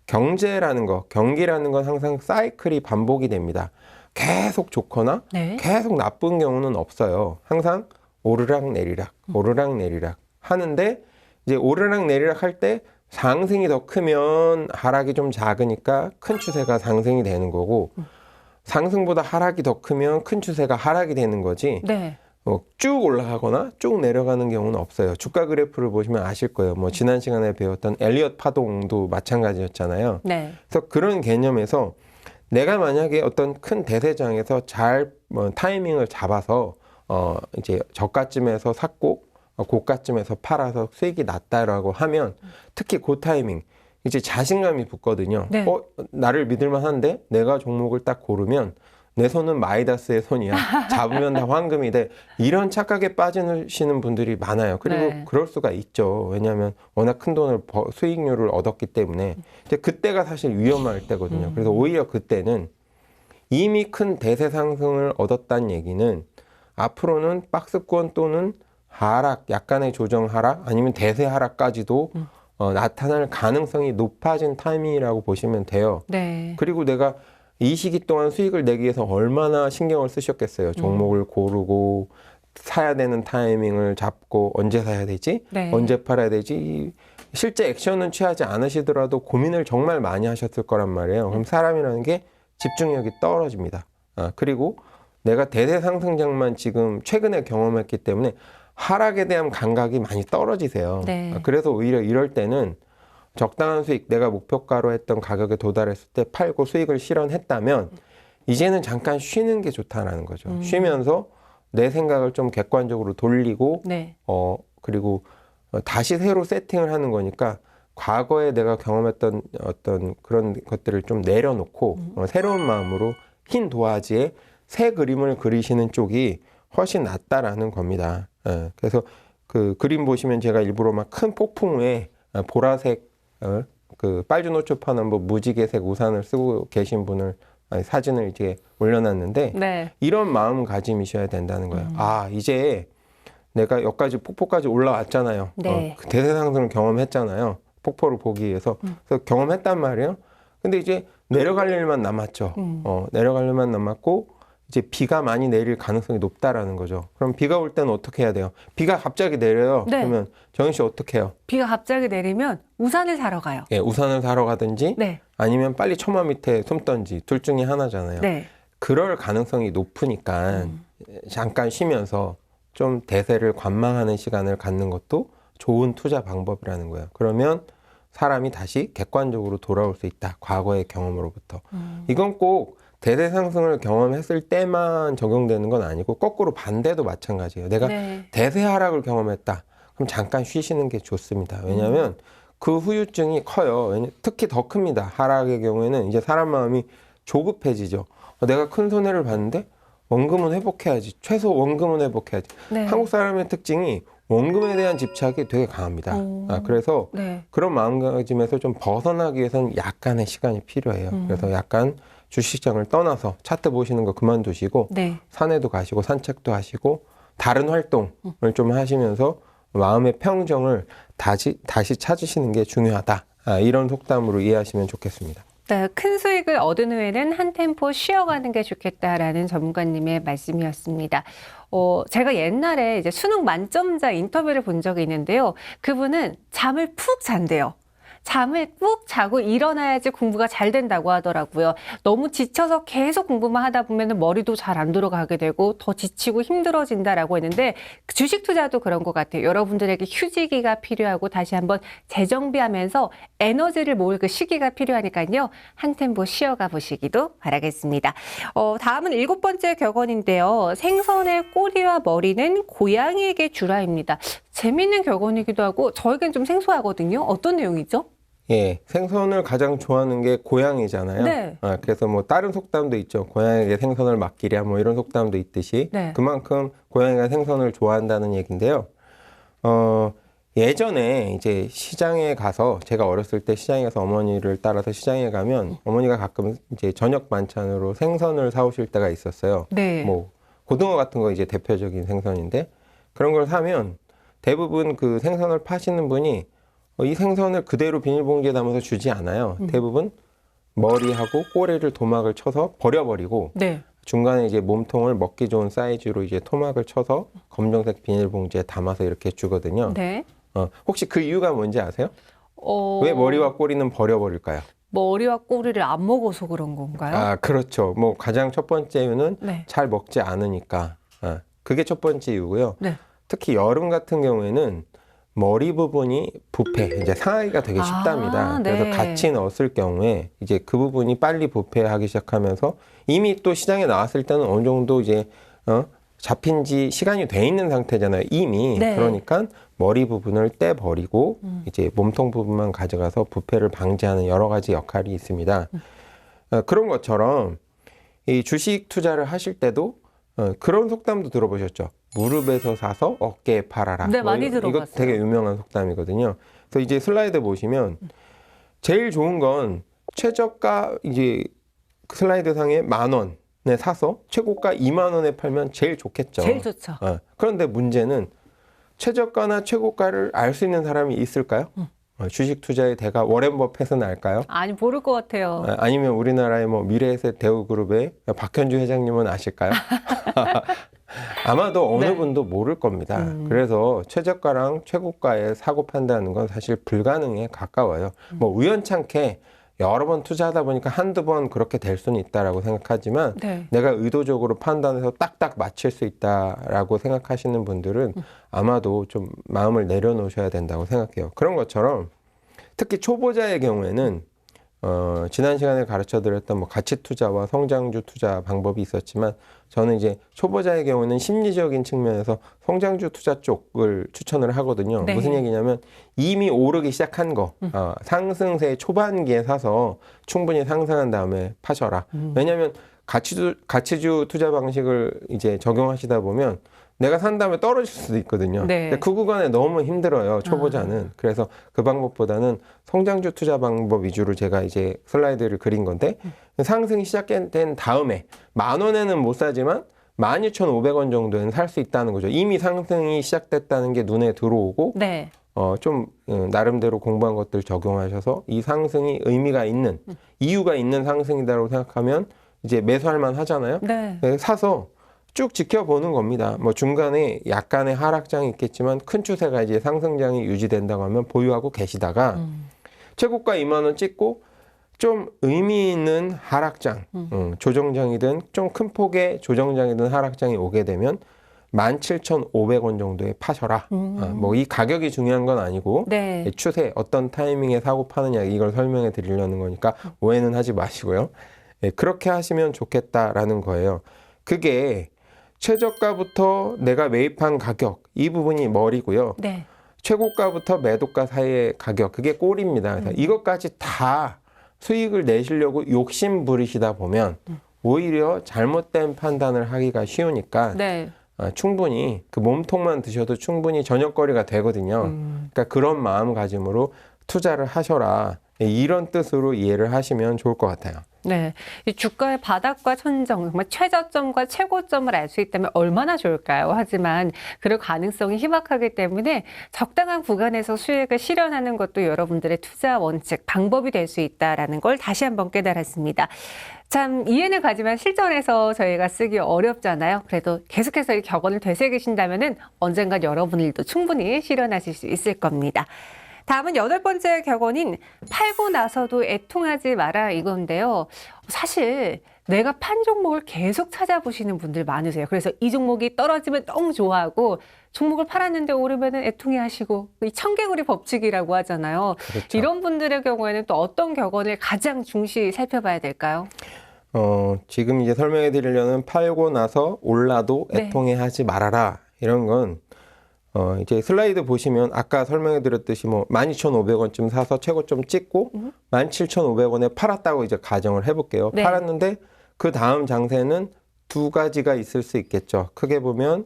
경제라는 거, 경기라는 건 항상 사이클이 반복이 됩니다. 계속 좋거나 네. 계속 나쁜 경우는 없어요. 항상 오르락내리락, 오르락내리락 하는데 이제 오르락내리락 할 때 상승이 더 크면 하락이 좀 작으니까 큰 추세가 상승이 되는 거고 상승보다 하락이 더 크면 큰 추세가 하락이 되는 거지. 네. 쭉 올라가거나 쭉 내려가는 경우는 없어요. 주가 그래프를 보시면 아실 거예요. 뭐 지난 시간에 배웠던 엘리엇 파동도 마찬가지였잖아요. 네. 그래서 그런 개념에서 내가 만약에 어떤 큰 대세장에서 잘 타이밍을 잡아서 이제 저가쯤에서 샀고 고가쯤에서 팔아서 수익이 났다라고 하면 특히 그 타이밍 이제 자신감이 붙거든요. 네. 나를 믿을만한데 내가 종목을 딱 고르면 내 손은 마이다스의 손이야. 잡으면 다 황금이 돼. 이런 착각에 빠지시는 분들이 많아요. 그리고 네. 그럴 수가 있죠. 왜냐하면 워낙 큰 돈을 수익률을 얻었기 때문에. 이제 그때가 사실 위험할 때거든요. 그래서 오히려 그때는 이미 큰 대세 상승을 얻었다는 얘기는 앞으로는 박스권 또는 하락, 약간의 조정 하락 아니면 대세 하락까지도 나타날 가능성이 높아진 타이밍이라고 보시면 돼요. 네. 그리고 내가 이 시기 동안 수익을 내기 위해서 얼마나 신경을 쓰셨겠어요. 종목을 고르고 사야 되는 타이밍을 잡고 언제 사야 되지? 네. 언제 팔아야 되지? 실제 액션은 취하지 않으시더라도 고민을 정말 많이 하셨을 거란 말이에요. 그럼 사람이라는 게 집중력이 떨어집니다. 그리고 내가 대세 상승장만 지금 최근에 경험했기 때문에 하락에 대한 감각이 많이 떨어지세요. 네. 그래서 오히려 이럴 때는 적당한 수익, 내가 목표가로 했던 가격에 도달했을 때 팔고 수익을 실현했다면 이제는 잠깐 쉬는 게 좋다라는 거죠. 쉬면서 내 생각을 좀 객관적으로 돌리고 네. 그리고 다시 새로 세팅을 하는 거니까 과거에 내가 경험했던 어떤 그런 것들을 좀 내려놓고 새로운 마음으로 흰 도화지에 새 그림을 그리시는 쪽이 훨씬 낫다라는 겁니다. 그래서 그 그림 보시면 제가 일부러 막 큰 폭풍 후에 보라색 그 빨주노초파는 뭐 무지개색 우산을 쓰고 계신 분을 사진을 이제 올려놨는데 네. 이런 마음가짐이셔야 된다는 거예요. 아, 이제 내가 여기까지 폭포까지 올라왔잖아요. 네. 그 대세상승을 경험했잖아요. 폭포를 보기 위해서. 그래서 경험했단 말이에요. 근데 이제 내려갈 일만 남았죠. 내려갈 일만 남았고 이제 비가 많이 내릴 가능성이 높다라는 거죠. 그럼 비가 올 때는 어떻게 해야 돼요? 비가 갑자기 내려요. 네. 그러면 정인 씨 어떻게 해요? 비가 갑자기 내리면 우산을 사러 가요. 예, 우산을 사러 가든지 네. 아니면 빨리 처마 밑에 숨던지 둘 중에 하나잖아요. 네. 그럴 가능성이 높으니까 잠깐 쉬면서 좀 대세를 관망하는 시간을 갖는 것도 좋은 투자 방법이라는 거예요. 그러면 사람이 다시 객관적으로 돌아올 수 있다. 과거의 경험으로부터. 이건 꼭 대세 상승을 경험했을 때만 적용되는 건 아니고 거꾸로 반대도 마찬가지예요. 내가 네. 대세 하락을 경험했다. 그럼 잠깐 쉬시는 게 좋습니다. 왜냐하면 그 후유증이 커요. 특히 더 큽니다. 하락의 경우에는 이제 사람 마음이 조급해지죠. 내가 큰 손해를 봤는데 원금은 회복해야지. 최소 원금은 회복해야지. 네. 한국 사람의 특징이 원금에 대한 집착이 되게 강합니다. 그래서 네. 그런 마음가짐에서 좀 벗어나기 위해서는 약간의 시간이 필요해요. 그래서 약간 주식시장을 떠나서 차트 보시는 거 그만두시고 네. 산에도 가시고 산책도 하시고 다른 활동을 좀 하시면서 마음의 평정을 다시 찾으시는 게 중요하다. 이런 속담으로 이해하시면 좋겠습니다. 네, 큰 수익을 얻은 후에는 한 템포 쉬어가는 게 좋겠다라는 전문가님의 말씀이었습니다. 제가 옛날에 이제 수능 만점자 인터뷰를 본 적이 있는데요. 그분은 잠을 푹 잔대요. 잠을 꾹 자고 일어나야지 공부가 잘 된다고 하더라고요. 너무 지쳐서 계속 공부만 하다 보면 머리도 잘 안 들어가게 되고 더 지치고 힘들어진다라고 했는데 주식 투자도 그런 것 같아요. 여러분들에게 휴지기가 필요하고 다시 한번 재정비하면서 에너지를 모을 그 시기가 필요하니까요. 한 템포 쉬어가 보시기도 바라겠습니다. 다음은 7번째 격언인데요. 생선의 꼬리와 머리는 고양이에게 주라입니다. 재미있는 격언이기도 하고 저에겐 좀 생소하거든요. 어떤 내용이죠? 예, 생선을 가장 좋아하는 게 고양이잖아요. 네. 그래서 뭐 다른 속담도 있죠. 고양이에게 생선을 맡기랴 뭐 이런 속담도 있듯이 네. 그만큼 고양이가 생선을 좋아한다는 얘기인데요. 예전에 이제 시장에 가서 제가 어렸을 때 시장에 가서 어머니를 따라서 시장에 가면 어머니가 가끔 이제 저녁 반찬으로 생선을 사오실 때가 있었어요. 네. 뭐 고등어 같은 거 이제 대표적인 생선인데 그런 걸 사면 대부분 그 생선을 파시는 분이 이 생선을 그대로 비닐봉지에 담아서 주지 않아요. 대부분 머리하고 꼬리를 도막을 쳐서 버려버리고 네. 중간에 이제 몸통을 먹기 좋은 사이즈로 이제 토막을 쳐서 검정색 비닐봉지에 담아서 이렇게 주거든요. 네. 혹시 그 이유가 뭔지 아세요? 어, 왜 머리와 꼬리는 버려버릴까요? 머리와 꼬리를 안 먹어서 그런 건가요? 그렇죠. 뭐 가장 첫 번째 이유는 네. 잘 먹지 않으니까. 그게 첫 번째 이유고요. 네. 특히 여름 같은 경우에는 머리 부분이 부패, 이제 상하기가 되게 쉽답니다. 네. 그래서 같이 넣었을 경우에 이제 그 부분이 빨리 부패하기 시작하면서 이미 또 시장에 나왔을 때는 어느 정도 이제 잡힌 지 시간이 돼 있는 상태잖아요. 이미. 네. 그러니까 머리 부분을 떼버리고 이제 몸통 부분만 가져가서 부패를 방지하는 여러 가지 역할이 있습니다. 그런 것처럼 이 주식 투자를 하실 때도 그런 속담도 들어보셨죠? 무릎에서 사서 어깨에 팔아라. 네, 많이 이거 들어봤어요. 되게 유명한 속담이거든요. 그래서 이제 슬라이드 보시면 제일 좋은 건 최저가 이제 그 슬라이드 상에 10,000원에 사서 최고가 20,000원에 팔면 제일 좋겠죠. 제일 좋죠. 그런데 문제는 최저가나 최고가를 알 수 있는 사람이 있을까요? 주식 투자의 대가 워렌 버핏은 알까요? 아니, 모를 것 같아요. 아니면 우리나라의 뭐 미래에셋 대우그룹의 박현주 회장님은 아실까요? 아마도 어느 네. 분도 모를 겁니다. 그래서 최저가랑 최고가의 사고 판단하는 건 사실 불가능에 가까워요. 뭐 우연찮게 여러 번 투자하다 보니까 한두 번 그렇게 될 수는 있다라고 생각하지만 네. 내가 의도적으로 판단해서 딱딱 맞출 수 있다라고 생각하시는 분들은 아마도 좀 마음을 내려놓으셔야 된다고 생각해요. 그런 것처럼 특히 초보자의 경우에는 지난 시간에 가르쳐 드렸던 뭐 가치 투자와 성장주 투자 방법이 있었지만 저는 이제 초보자의 경우는 심리적인 측면에서 성장주 투자 쪽을 추천을 하거든요. 네. 무슨 얘기냐면 이미 오르기 시작한 거, 상승세 초반기에 사서 충분히 상승한 다음에 파셔라. 왜냐하면 가치주 투자 방식을 이제 적용하시다 보면 내가 산 다음에 떨어질 수도 있거든요. 네. 근데 그 구간에 너무 힘들어요, 초보자는. 그래서 그 방법보다는 성장주 투자 방법 위주로 제가 이제 슬라이드를 그린 건데, 상승이 시작된 다음에 10,000원에는 못 사지만 12,500원 정도는 살 수 있다는 거죠. 이미 상승이 시작됐다는 게 눈에 들어오고, 네. 나름대로 공부한 것들 적용하셔서 이 상승이 의미가 있는, 이유가 있는 상승이다라고 생각하면 이제 매수할 만 하잖아요. 네. 사서 쭉 지켜보는 겁니다. 뭐 중간에 약간의 하락장이 있겠지만 큰 추세가 이제 상승장이 유지된다고 하면 보유하고 계시다가 최고가 20,000원 찍고 좀 의미 있는 하락장, 조정장이든 좀 큰 폭의 조정장이든 하락장이 오게 되면 17,500원 정도에 파셔라. 뭐 이 가격이 중요한 건 아니고 네. 추세 어떤 타이밍에 사고 파느냐 이걸 설명해 드리려는 거니까 오해는 하지 마시고요. 그렇게 하시면 좋겠다라는 거예요. 그게 최저가부터 내가 매입한 가격 이 부분이 머리고요. 네. 최고가부터 매도가 사이의 가격 그게 꼴입니다. 그래서 이것까지 다 수익을 내시려고 욕심 부리시다 보면 오히려 잘못된 판단을 하기가 쉬우니까 네. 충분히 그 몸통만 드셔도 충분히 저녁거리가 되거든요. 그러니까 그런 마음가짐으로 투자를 하셔라. 이런 뜻으로 이해를 하시면 좋을 것 같아요. 네. 이 주가의 바닥과 천정, 정말 최저점과 최고점을 알 수 있다면 얼마나 좋을까요? 하지만 그럴 가능성이 희박하기 때문에 적당한 구간에서 수익을 실현하는 것도 여러분들의 투자 원칙, 방법이 될 수 있다라는 걸 다시 한번 깨달았습니다. 참 이해는 가지만 실전에서 저희가 쓰기 어렵잖아요. 그래도 계속해서 이 격언을 되새기신다면은 언젠간 여러분들도 충분히 실현하실 수 있을 겁니다. 다음은 8번째 격언인 팔고 나서도 애통하지 마라 이건데요. 사실 내가 판 종목을 계속 찾아보시는 분들 많으세요. 그래서 이 종목이 떨어지면 너무 좋아하고 종목을 팔았는데 오르면 애통해하시고 이 청개구리 법칙이라고 하잖아요. 그렇죠. 이런 분들의 경우에는 또 어떤 격언을 가장 중시 살펴봐야 될까요? 지금 이제 설명해 드리려는 팔고 나서 올라도 네. 애통해하지 말아라. 이런 건 이제 슬라이드 보시면 아까 설명해 드렸듯이 뭐 12,500원쯤 사서 최고점 찍고 17,500원에 팔았다고 이제 가정을 해볼게요. 네. 팔았는데 그 다음 장세는 두 가지가 있을 수 있겠죠. 크게 보면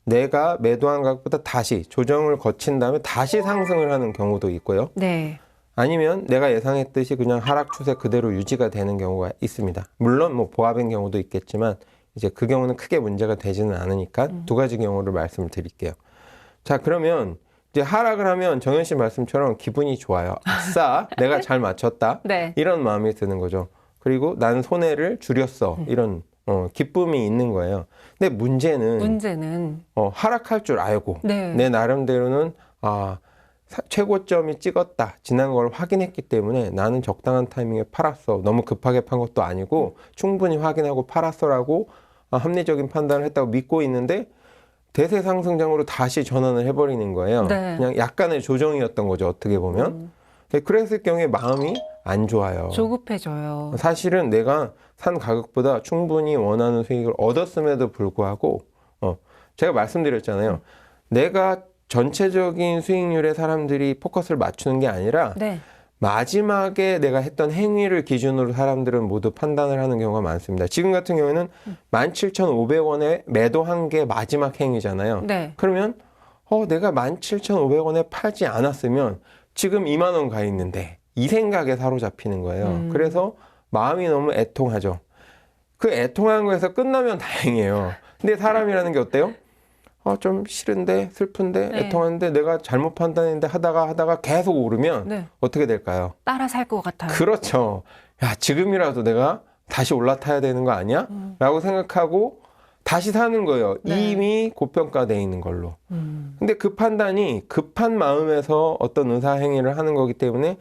내가 매도한 가격보다 다시 조정을 거친 다음에 다시 상승을 하는 경우도 있고요. 네. 아니면 내가 예상했듯이 그냥 하락 추세 그대로 유지가 되는 경우가 있습니다. 물론 뭐 보합인 경우도 있겠지만 이제 그 경우는 크게 문제가 되지는 않으니까 두 가지 경우를 말씀을 드릴게요. 자, 그러면 이제 하락을 하면 정현 씨 말씀처럼 기분이 좋아요. 아싸, 내가 잘 맞췄다. 네. 이런 마음이 드는 거죠. 그리고 나는 손해를 줄였어. 이런 기쁨이 있는 거예요. 근데 문제는 하락할 줄 알고 네. 내 나름대로는 최고점이 찍었다. 지난 걸 확인했기 때문에 나는 적당한 타이밍에 팔았어. 너무 급하게 판 것도 아니고 충분히 확인하고 팔았어라고 합리적인 판단을 했다고 믿고 있는데 대세 상승장으로 다시 전환을 해버리는 거예요. 네. 그냥 약간의 조정이었던 거죠. 어떻게 보면. 그랬을 경우에 마음이 안 좋아요. 조급해져요. 사실은 내가 산 가격보다 충분히 원하는 수익을 얻었음에도 불구하고 제가 말씀드렸잖아요. 내가 전체적인 수익률에 사람들이 포커스를 맞추는 게 아니라 네. 마지막에 내가 했던 행위를 기준으로 사람들은 모두 판단을 하는 경우가 많습니다. 지금 같은 경우에는 17,500원에 매도한 게 마지막 행위잖아요. 네. 그러면 내가 17,500원에 팔지 않았으면 지금 2만 원 가 있는데 이 생각에 사로잡히는 거예요. 그래서 마음이 너무 애통하죠. 그 애통한 거에서 끝나면 다행이에요. 근데 사람이라는 게 어때요? 좀 싫은데 슬픈데 네. 애통하는데 내가 잘못 판단했는데 하다가 계속 오르면 네. 어떻게 될까요? 따라 살 것 같아요. 그렇죠. 야, 지금이라도 내가 다시 올라타야 되는 거 아니야? 라고 생각하고 다시 사는 거예요. 네. 이미 고평가돼 있는 걸로. 근데 그 판단이 급한 마음에서 어떤 의사 행위를 하는 거기 때문에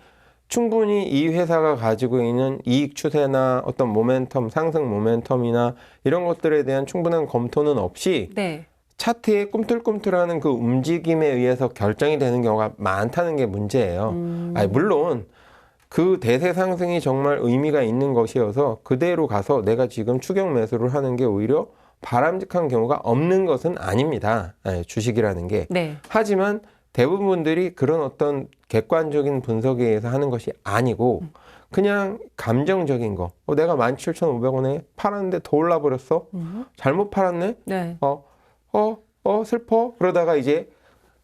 충분히 이 회사가 가지고 있는 이익 추세나 어떤 모멘텀, 상승 모멘텀이나 이런 것들에 대한 충분한 검토는 없이 네. 차트에 꿈틀꿈틀하는 그 움직임에 의해서 결정이 되는 경우가 많다는 게 문제예요. 물론 그 대세 상승이 정말 의미가 있는 것이어서 그대로 가서 내가 지금 추격 매수를 하는 게 오히려 바람직한 경우가 없는 것은 아닙니다. 주식이라는 게. 네. 하지만 대부분들이 그런 어떤 객관적인 분석에 의해서 하는 것이 아니고 그냥 감정적인 거. 내가 17,500원에 팔았는데 더 올라버렸어? 잘못 팔았네? 네. 슬퍼? 그러다가 이제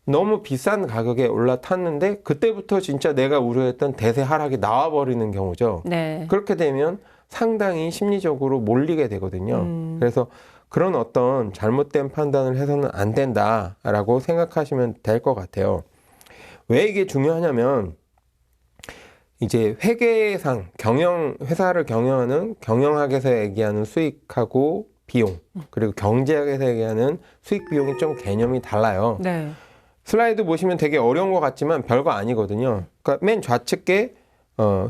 너무 비싼 가격에 올라탔는데 그때부터 진짜 내가 우려했던 대세 하락이 나와버리는 경우죠. 네. 그렇게 되면 상당히 심리적으로 몰리게 되거든요. 그래서 그런 어떤 잘못된 판단을 해서는 안 된다라고 생각하시면 될 것 같아요. 왜 이게 중요하냐면 이제 회계상 회사를 경영하는 경영학에서 얘기하는 수익하고 비용, 그리고 경제학에서 얘기하는 수익 비용이 좀 개념이 달라요. 네. 슬라이드 보시면 되게 어려운 것 같지만 별거 아니거든요. 그러니까 맨 좌측에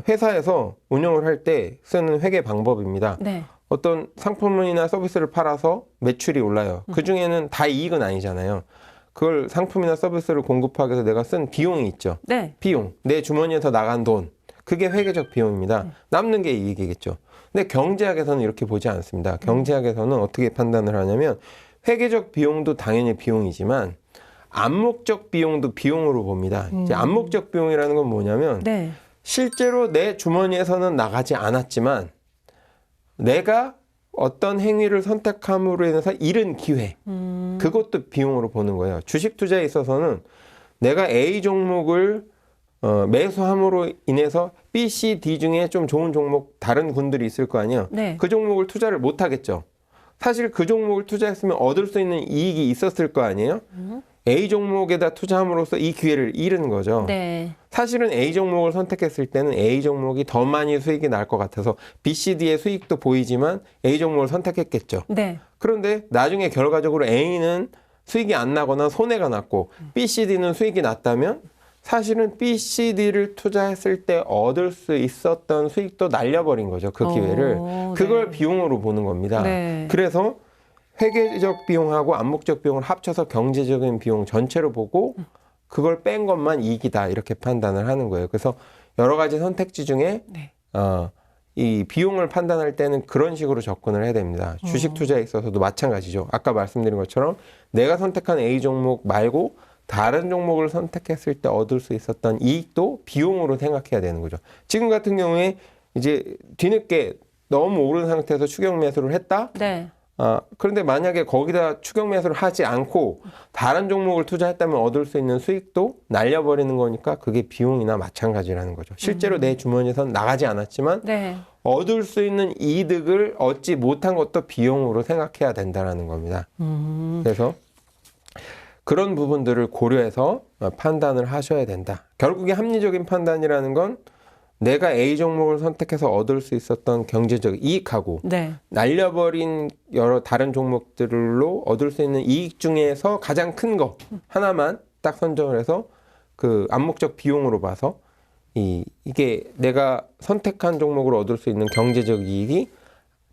회사에서 운영을 할 때 쓰는 회계 방법입니다. 네. 어떤 상품이나 서비스를 팔아서 매출이 올라요. 그 중에는 다 이익은 아니잖아요. 그걸 상품이나 서비스를 공급하기 위해서 내가 쓴 비용이 있죠. 네. 비용, 내 주머니에서 나간 돈, 그게 회계적 비용입니다. 남는 게 이익이겠죠. 근데 경제학에서는 이렇게 보지 않습니다. 경제학에서는 어떻게 판단을 하냐면 회계적 비용도 당연히 비용이지만 암묵적 비용도 비용으로 봅니다. 이제 암묵적 비용이라는 건 뭐냐면 네. 실제로 내 주머니에서는 나가지 않았지만 내가 어떤 행위를 선택함으로 인해서 잃은 기회, 그것도 비용으로 보는 거예요. 주식 투자에 있어서는 내가 A 종목을 매수함으로 인해서 B, C, D 중에 좀 좋은 종목 다른 군들이 있을 거 아니에요. 네. 그 종목을 투자를 못 하겠죠. 사실 그 종목을 투자했으면 얻을 수 있는 이익이 있었을 거 아니에요. A 종목에다 투자함으로써 이 기회를 잃은 거죠. 네. 사실은 A 종목을 선택했을 때는 A 종목이 더 많이 수익이 날 것 같아서 B, C, D의 수익도 보이지만 A 종목을 선택했겠죠. 네. 그런데 나중에 결과적으로 A는 수익이 안 나거나 손해가 났고 B, C, D는 수익이 났다면 사실은 B, C, D를 투자했을 때 얻을 수 있었던 수익도 날려버린 거죠. 그 기회를. 그걸 네. 비용으로 보는 겁니다. 네. 그래서 회계적 비용하고 암묵적 비용을 합쳐서 경제적인 비용 전체로 보고 그걸 뺀 것만 이익이다 이렇게 판단을 하는 거예요. 그래서 여러 가지 선택지 중에 네. 이 비용을 판단할 때는 그런 식으로 접근을 해야 됩니다. 주식 투자에 있어서도 마찬가지죠. 아까 말씀드린 것처럼 내가 선택한 A 종목 말고 다른 종목을 선택했을 때 얻을 수 있었던 이익도 비용으로 생각해야 되는 거죠. 지금 같은 경우에 이제 뒤늦게 너무 오른 상태에서 추격 매수를 했다? 네. 그런데 만약에 거기다 추격 매수를 하지 않고 다른 종목을 투자했다면 얻을 수 있는 수익도 날려버리는 거니까 그게 비용이나 마찬가지라는 거죠. 실제로 내 주머니에선 나가지 않았지만 네. 얻을 수 있는 이득을 얻지 못한 것도 비용으로 생각해야 된다는 겁니다. 그래서 그런 부분들을 고려해서 판단을 하셔야 된다. 결국에 합리적인 판단이라는 건 내가 A 종목을 선택해서 얻을 수 있었던 경제적 이익하고 네. 날려버린 여러 다른 종목들로 얻을 수 있는 이익 중에서 가장 큰 거 하나만 딱 선정을 해서 그 암묵적 비용으로 봐서 이게 내가 선택한 종목으로 얻을 수 있는 경제적 이익이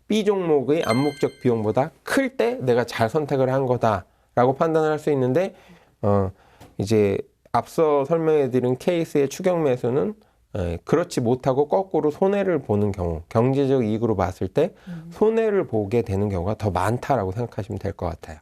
B 종목의 암묵적 비용보다 클 때 내가 잘 선택을 한 거다라고 판단을 할 수 있는데 이제 앞서 설명해드린 케이스의 추격 매수는 그렇지 못하고 거꾸로 손해를 보는 경우, 경제적 이익으로 봤을 때 손해를 보게 되는 경우가 더 많다라고 생각하시면 될 것 같아요.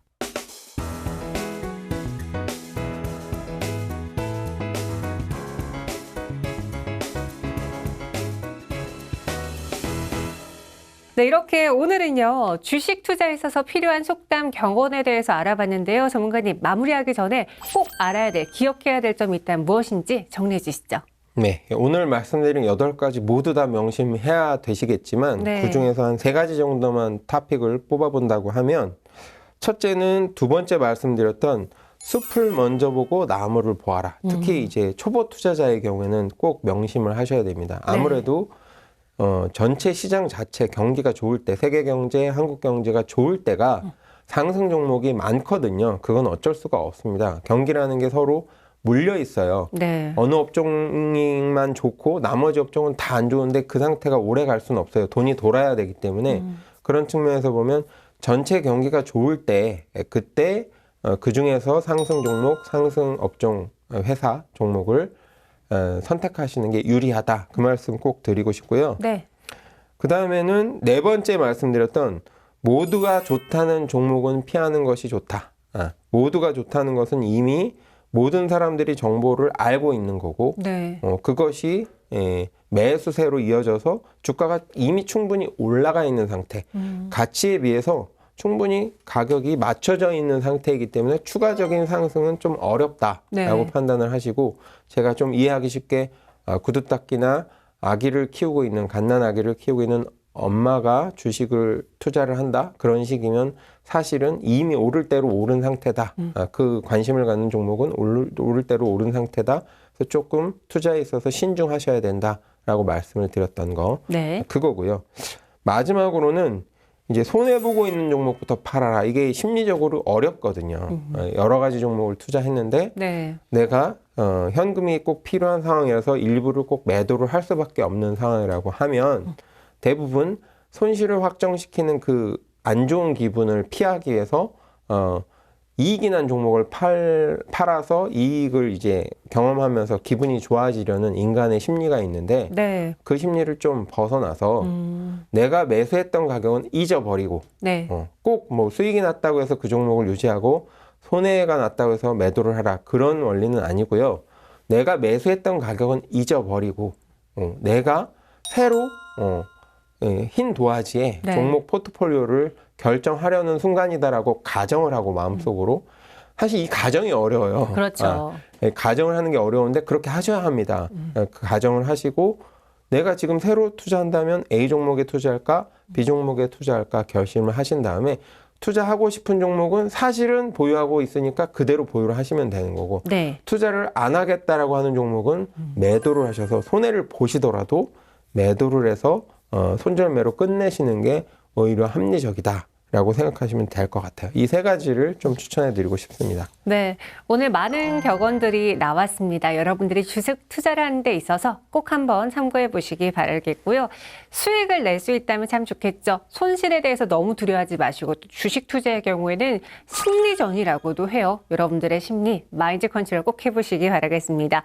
네, 이렇게 오늘은요, 주식 투자에 있어서 필요한 속담 경언에 대해서 알아봤는데요. 전문가님, 마무리하기 전에 꼭 알아야 될, 기억해야 될 점이 있다면 무엇인지 정리해 주시죠. 네, 오늘 말씀드린 8가지 모두 다 명심해야 되시겠지만 네. 그중에서 한 3가지 정도만 토픽을 뽑아본다고 하면 첫째는 두 번째 말씀드렸던 숲을 먼저 보고 나무를 보아라. 특히 이제 초보 투자자의 경우에는 꼭 명심을 하셔야 됩니다. 아무래도 전체 시장 자체 경기가 좋을 때, 세계 경제, 한국 경제가 좋을 때가 상승 종목이 많거든요. 그건 어쩔 수가 없습니다. 경기라는 게 서로 물려 있어요. 네. 어느 업종만 좋고 나머지 업종은 다 안 좋은데 그 상태가 오래 갈 수는 없어요. 돈이 돌아야 되기 때문에 그런 측면에서 보면 전체 경기가 좋을 때 그때 그 중에서 상승 종목, 상승 업종, 회사 종목을 선택하시는 게 유리하다. 그 말씀 꼭 드리고 싶고요. 네. 그 다음에는 4번째 말씀드렸던 모두가 좋다는 종목은 피하는 것이 좋다. 모두가 좋다는 것은 이미 모든 사람들이 정보를 알고 있는 거고 네. 그것이 매수세로 이어져서 주가가 이미 충분히 올라가 있는 상태. 가치에 비해서 충분히 가격이 맞춰져 있는 상태이기 때문에 추가적인 상승은 좀 어렵다라고 네. 판단을 하시고, 제가 좀 이해하기 쉽게 구두닦이나 아기를 키우고 있는, 갓난 아기를 키우고 있는 엄마가 주식을 투자를 한다, 그런 식이면 사실은 이미 오를 대로 오른 상태다. 그 관심을 갖는 종목은 오를 대로 오른 상태다. 그래서 조금 투자에 있어서 신중하셔야 된다라고 말씀을 드렸던 거, 네. 그거고요. 마지막으로는 이제 손해보고 있는 종목부터 팔아라. 이게 심리적으로 어렵거든요. 여러 가지 종목을 투자했는데 네. 내가 현금이 꼭 필요한 상황이라서 일부를 꼭 매도를 할 수밖에 없는 상황이라고 하면, 대부분 손실을 확정시키는 그 안 좋은 기분을 피하기 위해서 이익이 난 종목을 팔아서 이익을 이제 경험하면서 기분이 좋아지려는 인간의 심리가 있는데, 네. 그 심리를 좀 벗어나서 내가 매수했던 가격은 잊어버리고, 네. 꼭 뭐 수익이 났다고 해서 그 종목을 유지하고 손해가 났다고 해서 매도를 하라, 그런 원리는 아니고요. 내가 매수했던 가격은 잊어버리고 내가 새로 흰 도화지에 네. 종목 포트폴리오를 결정하려는 순간이다라고 가정을 하고, 마음속으로. 사실 이 가정이 어려워요. 그렇죠. 가정을 하는 게 어려운데 그렇게 하셔야 합니다. 그 가정을 하시고, 내가 지금 새로 투자한다면 A 종목에 투자할까, B 종목에 투자할까 결심을 하신 다음에, 투자하고 싶은 종목은 사실은 보유하고 있으니까 그대로 보유를 하시면 되는 거고, 네. 투자를 안 하겠다라고 하는 종목은 매도를 하셔서 손해를 보시더라도 매도를 해서 손절매로 끝내시는 게 오히려 합리적이다라고 생각하시면 될 것 같아요. 이 세 가지를 좀 추천해 드리고 싶습니다. 네, 오늘 많은 격언들이 나왔습니다. 여러분들이 주식 투자를 하는 데 있어서 꼭 한번 참고해 보시기 바라겠고요. 수익을 낼 수 있다면 참 좋겠죠. 손실에 대해서 너무 두려워하지 마시고, 또 주식 투자의 경우에는 심리전이라고도 해요. 여러분들의 심리, 마인드 컨트롤 꼭 해보시기 바라겠습니다.